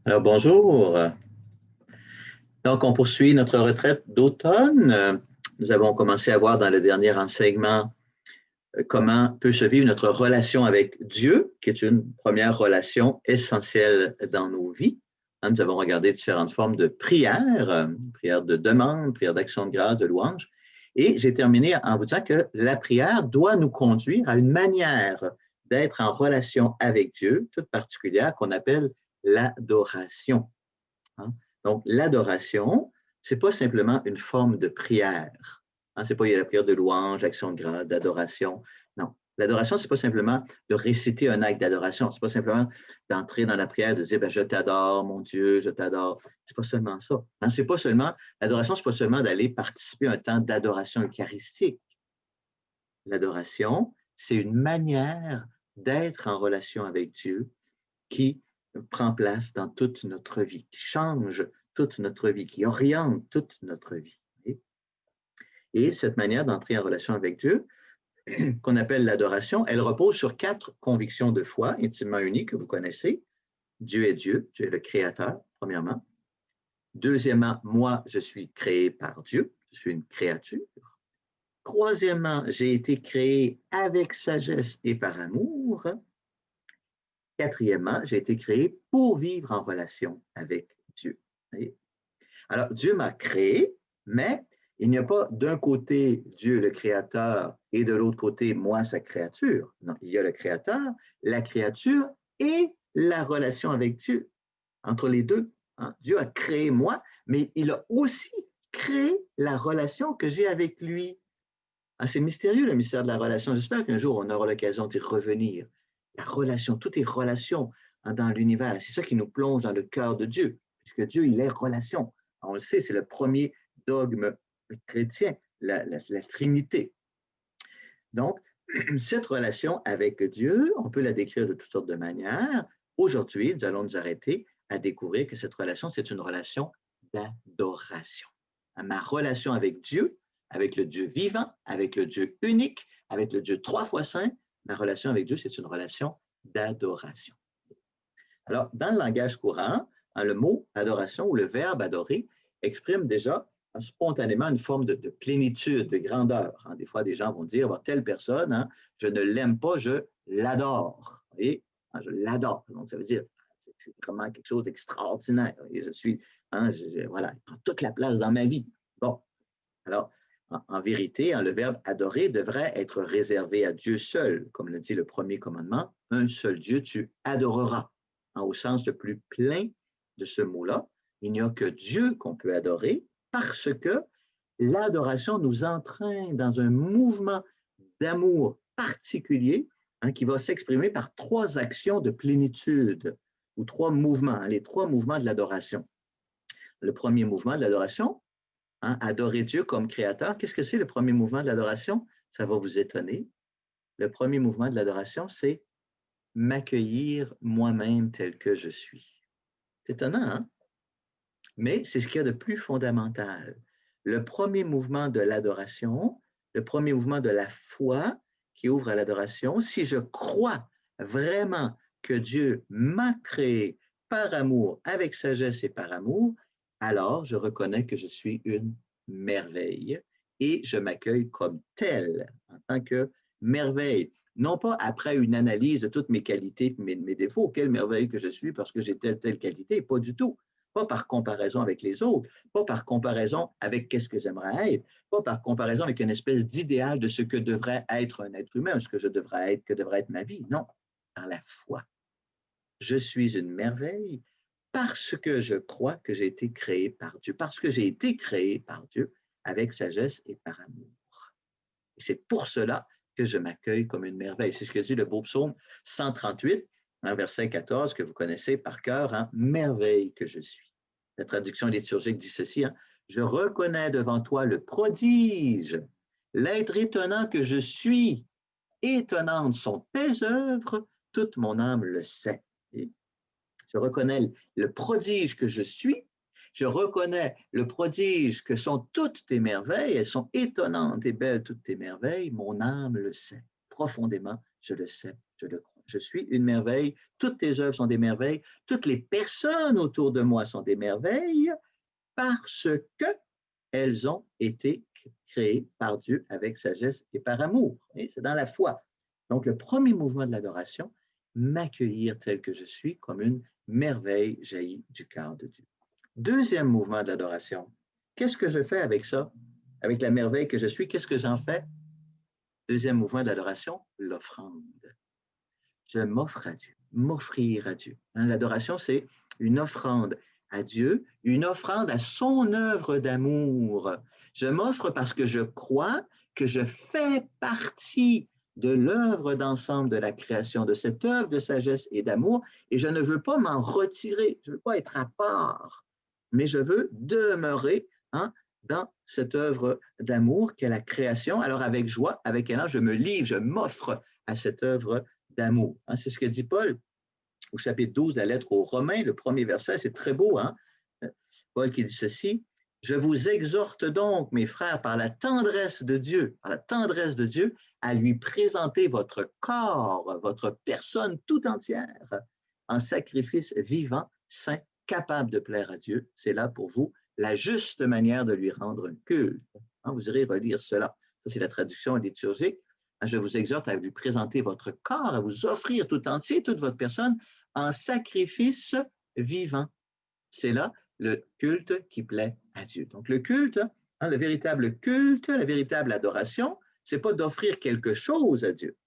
Alors bonjour. Donc, on poursuit notre retraite d'automne. Nous avons commencé à voir dans le dernier enseignement comment peut se vivre notre relation avec Dieu, qui est une première relation essentielle dans nos vies. Nous avons regardé différentes formes de prière, prière de demande, prière d'action de grâce, de louange. Et j'ai terminé en vous disant que la prière doit nous conduire à une manière d'être en relation avec Dieu, toute particulière, qu'on appelle l'adoration. Hein? Donc, l'adoration, ce n'est pas simplement une forme de prière. Hein? Ce n'est pas il y a la prière de louange, action de grâce, d'adoration. Non. L'adoration, ce n'est pas simplement de réciter un acte d'adoration. Ce n'est pas simplement d'entrer dans la prière, de dire je t'adore, mon Dieu, je t'adore. C'est pas seulement ça. Hein? C'est pas seulement, l'adoration, ce n'est pas seulement d'aller participer à un temps d'adoration eucharistique. L'adoration, c'est une manière d'être en relation avec Dieu qui prend place dans toute notre vie, qui change toute notre vie, qui oriente toute notre vie. Et cette manière d'entrer en relation avec Dieu, qu'on appelle l'adoration, elle repose sur 4 convictions de foi intimement unies que vous connaissez. Dieu est Dieu, Dieu est le Créateur, premièrement. Deuxièmement, moi, je suis créé par Dieu, je suis une créature. Troisièmement, j'ai été créé avec sagesse et par amour. Quatrièmement, j'ai été créé pour vivre en relation avec Dieu. Alors, Dieu m'a créé, mais il n'y a pas d'un côté Dieu le Créateur et de l'autre côté moi, sa créature. Non, il y a le Créateur, la créature et la relation avec Dieu. Entre les deux, hein, Dieu a créé moi, mais il a aussi créé la relation que j'ai avec lui. Ah, c'est mystérieux le mystère de la relation. J'espère qu'un jour on aura l'occasion d'y revenir. La relation, tout est relation hein, dans l'univers. C'est ça qui nous plonge dans le cœur de Dieu, puisque Dieu, il est relation. On le sait, c'est le premier dogme chrétien, la Trinité. Donc, cette relation avec Dieu, on peut la décrire de toutes sortes de manières. Aujourd'hui, nous allons nous arrêter à découvrir que cette relation, c'est une relation d'adoration. Ma relation avec Dieu, avec le Dieu vivant, avec le Dieu unique, avec le Dieu 3 fois saint, ma relation avec Dieu, c'est une relation d'adoration. Alors, dans le langage courant, le mot adoration ou le verbe adorer exprime déjà spontanément une forme de plénitude, de grandeur. Des fois, des gens vont dire, telle personne, je ne l'aime pas, je l'adore. Vous voyez? Je l'adore. Donc, ça veut dire, c'est vraiment quelque chose d'extraordinaire. Et je suis, voilà, il prend toute la place dans ma vie. Bon, alors, en vérité, le verbe adorer devrait être réservé à Dieu seul, comme le dit le premier commandement. Un seul Dieu, tu adoreras. Au sens le plus plein de ce mot-là, il n'y a que Dieu qu'on peut adorer parce que l'adoration nous entraîne dans un mouvement d'amour particulier qui va s'exprimer par 3 actions de plénitude ou 3 mouvements, les 3 mouvements de l'adoration. Le premier mouvement de l'adoration, adorer Dieu comme créateur. Qu'est-ce que c'est le premier mouvement de l'adoration? Ça va vous étonner. Le premier mouvement de l'adoration, c'est m'accueillir moi-même tel que je suis. C'est étonnant, hein? Mais c'est ce qu'il y a de plus fondamental. Le premier mouvement de l'adoration, le premier mouvement de la foi qui ouvre à l'adoration, si je crois vraiment que Dieu m'a créé par amour, avec sagesse et par amour, alors je reconnais que je suis une merveille et je m'accueille comme tel, en tant que merveille. Non pas après une analyse de toutes mes qualités et mes défauts, quelle merveille que je suis parce que j'ai telle qualité, pas du tout. Pas par comparaison avec les autres, pas par comparaison avec qu'est-ce que j'aimerais être, pas par comparaison avec une espèce d'idéal de ce que devrait être un être humain, ce que je devrais être, que devrait être ma vie. Non, par la foi. Je suis une merveille parce que je crois que j'ai été créé par Dieu, parce que j'ai été créé par Dieu avec sagesse et par amour. Et c'est pour cela que je m'accueille comme une merveille. C'est ce que dit le beau psaume 138, verset 14, que vous connaissez par cœur, merveille que je suis. La traduction liturgique dit ceci, je reconnais devant toi le prodige, l'être étonnant que je suis. Étonnantes sont tes œuvres, toute mon âme le sait. Et je reconnais le prodige que je suis. Je reconnais le prodige que sont toutes tes merveilles. Elles sont étonnantes et belles, toutes tes merveilles. Mon âme le sait. Profondément, je le sais, je le crois. je suis une merveille, toutes tes œuvres sont des merveilles, toutes les personnes autour de moi sont des merveilles parce qu'elles ont été créées par Dieu avec sagesse et par amour. Et c'est dans la foi. Donc, le premier mouvement de l'adoration, m'accueillir tel que je suis comme une merveille jaillie du cœur de Dieu. Deuxième mouvement de l'adoration, qu'est-ce que je fais avec ça? Avec la merveille que je suis, qu'est-ce que j'en fais? Deuxième mouvement de l'adoration, l'offrande. Je m'offre à Dieu, m'offrir à Dieu. Hein, l'adoration, c'est une offrande à Dieu, une offrande à son œuvre d'amour. Je m'offre parce que je crois que je fais partie de l'œuvre d'ensemble de la création, de cette œuvre de sagesse et d'amour, et je ne veux pas m'en retirer, je ne veux pas être à part, mais je veux demeurer, hein, dans cette œuvre d'amour qu'est la création. Alors avec joie, avec élan, je me livre, je m'offre à cette œuvre d'amour. Hein, c'est ce que dit Paul au chapitre 12 de la lettre aux Romains, le premier verset, c'est très beau. Hein? Paul qui dit ceci, « Je vous exhorte donc, mes frères, par la tendresse de Dieu, à lui présenter votre corps, votre personne tout entière, en sacrifice vivant, saint, capable de plaire à Dieu. C'est là pour vous la juste manière de lui rendre un culte. » Hein, vous irez relire cela. Ça, c'est la traduction liturgique. Je vous exhorte à lui présenter votre corps, à vous offrir tout entier, toute votre personne, en sacrifice vivant. C'est là le culte qui plaît à Dieu. Donc, le culte, hein, le véritable culte, la véritable adoration, ce n'est pas d'offrir quelque chose à Dieu,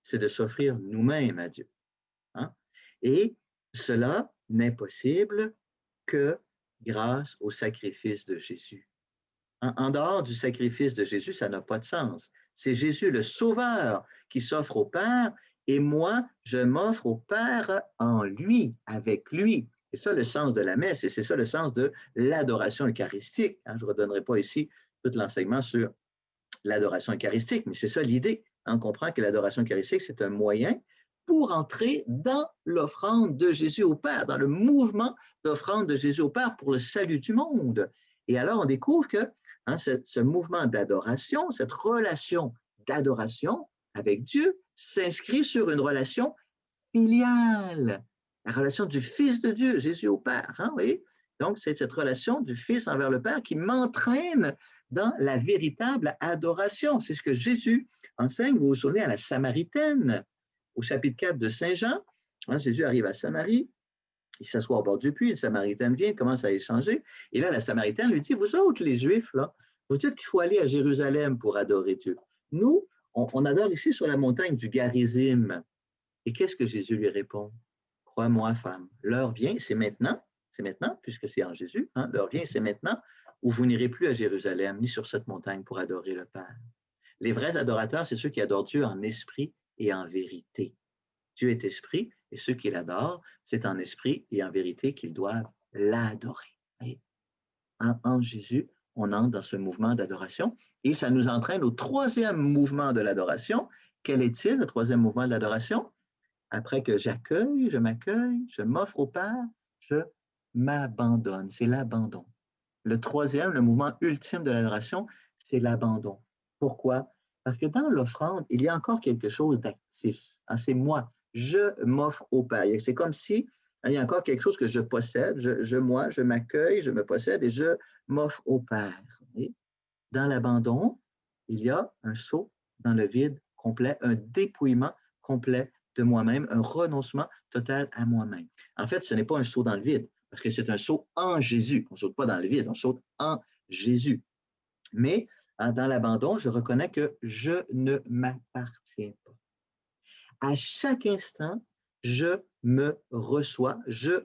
c'est de s'offrir nous-mêmes à Dieu. Hein? Et cela n'est possible que grâce au sacrifice de Jésus. En dehors du sacrifice de Jésus, ça n'a pas de sens. C'est Jésus, le Sauveur, qui s'offre au Père, et moi, je m'offre au Père en lui, avec lui. C'est ça le sens de la messe, et c'est ça le sens de l'adoration eucharistique. Je ne redonnerai pas ici tout l'enseignement sur l'adoration eucharistique, mais c'est ça l'idée. On comprend que l'adoration eucharistique, c'est un moyen pour entrer dans l'offrande de Jésus au Père, dans le mouvement d'offrande de Jésus au Père pour le salut du monde. Et alors, on découvre que hein, ce mouvement d'adoration, cette relation d'adoration avec Dieu s'inscrit sur une relation filiale, la relation du Fils de Dieu, Jésus au Père. Hein, oui? Donc, c'est cette relation du Fils envers le Père qui m'entraîne dans la véritable adoration. C'est ce que Jésus enseigne, vous vous souvenez, à la Samaritaine, au chapitre 4 de Saint Jean. Hein, Jésus arrive à Samarie, il s'assoit au bord du puits, une Samaritaine vient, commence à échanger, et là, la Samaritaine lui dit, vous autres, les Juifs, là, vous dites qu'il faut aller à Jérusalem pour adorer Dieu. Nous, on adore ici sur la montagne du Garizim. Et qu'est-ce que Jésus lui répond? Crois-moi, femme, l'heure vient, c'est maintenant, puisque c'est en Jésus, hein, l'heure vient, c'est maintenant, où vous n'irez plus à Jérusalem, ni sur cette montagne pour adorer le Père. Les vrais adorateurs, c'est ceux qui adorent Dieu en esprit et en vérité. Dieu est esprit, et ceux qui l'adorent, c'est en esprit et en vérité qu'ils doivent l'adorer. En Jésus, on entre dans ce mouvement d'adoration, et ça nous entraîne au troisième mouvement de l'adoration. Quel est-il, le troisième mouvement de l'adoration? Après que j'accueille, je m'accueille, je m'offre au Père, je m'abandonne. C'est l'abandon. Le troisième, le mouvement ultime de l'adoration, c'est l'abandon. Pourquoi? Parce que dans l'offrande, il y a encore quelque chose d'actif. Hein, c'est moi. Je m'offre au Père. C'est comme si il y a encore quelque chose que je possède. Moi, je m'accueille, je me possède et je m'offre au Père. Et dans l'abandon, il y a un saut dans le vide complet, un dépouillement complet de moi-même, un renoncement total à moi-même. En fait, ce n'est pas un saut dans le vide, parce que c'est un saut en Jésus. On ne saute pas dans le vide, on saute en Jésus. Mais dans l'abandon, je reconnais que je ne m'appartiens pas. À chaque instant, je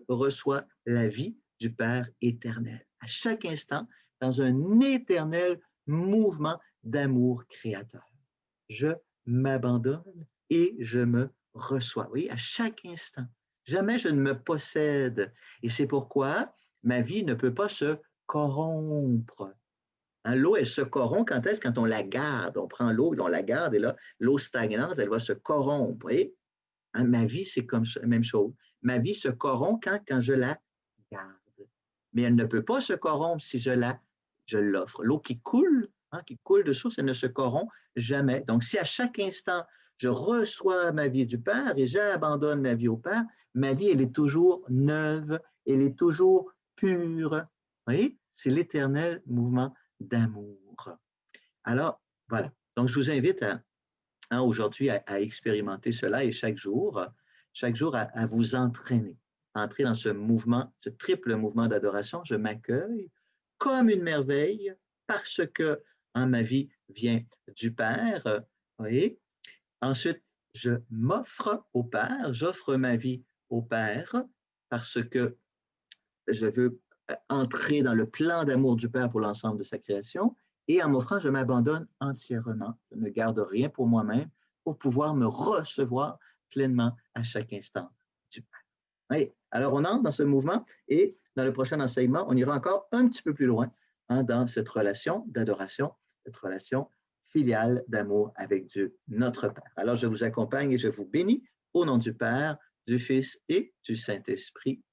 reçois la vie du Père éternel. À chaque instant, dans un éternel mouvement d'amour créateur. Je m'abandonne et je me reçois. Oui, à chaque instant. Jamais je ne me possède. Et c'est pourquoi ma vie ne peut pas se corrompre. Hein, l'eau, elle se corrompt quand est-ce? Quand on la garde. On prend l'eau et on la garde et là, l'eau stagnante, elle va se corrompre. Oui? Hein, ma vie, c'est comme ça, même chose. Ma vie se corrompt quand je la garde. Mais elle ne peut pas se corrompre si je l'offre. L'eau qui coule de source, elle ne se corrompt jamais. Donc, si à chaque instant, je reçois ma vie du Père et j'abandonne ma vie au Père, ma vie, elle est toujours neuve, elle est toujours pure. Vous voyez, c'est l'éternel mouvement d'amour. Alors, voilà. Donc, je vous invite aujourd'hui à expérimenter cela et chaque jour à vous entraîner, entrer dans ce mouvement, ce triple mouvement d'adoration. Je m'accueille comme une merveille parce que ma vie vient du Père. Vous voyez? Ensuite, je m'offre au Père, j'offre ma vie au Père parce que je veux entrer dans le plan d'amour du Père pour l'ensemble de sa création. Et en m'offrant, je m'abandonne entièrement. Je ne garde rien pour moi-même pour pouvoir me recevoir pleinement à chaque instant du Père. Oui. Alors, on entre dans ce mouvement et dans le prochain enseignement, on ira encore un petit peu plus loin dans cette relation d'adoration, cette relation filiale d'amour avec Dieu, notre Père. Alors, je vous accompagne et je vous bénis au nom du Père, du Fils et du Saint-Esprit.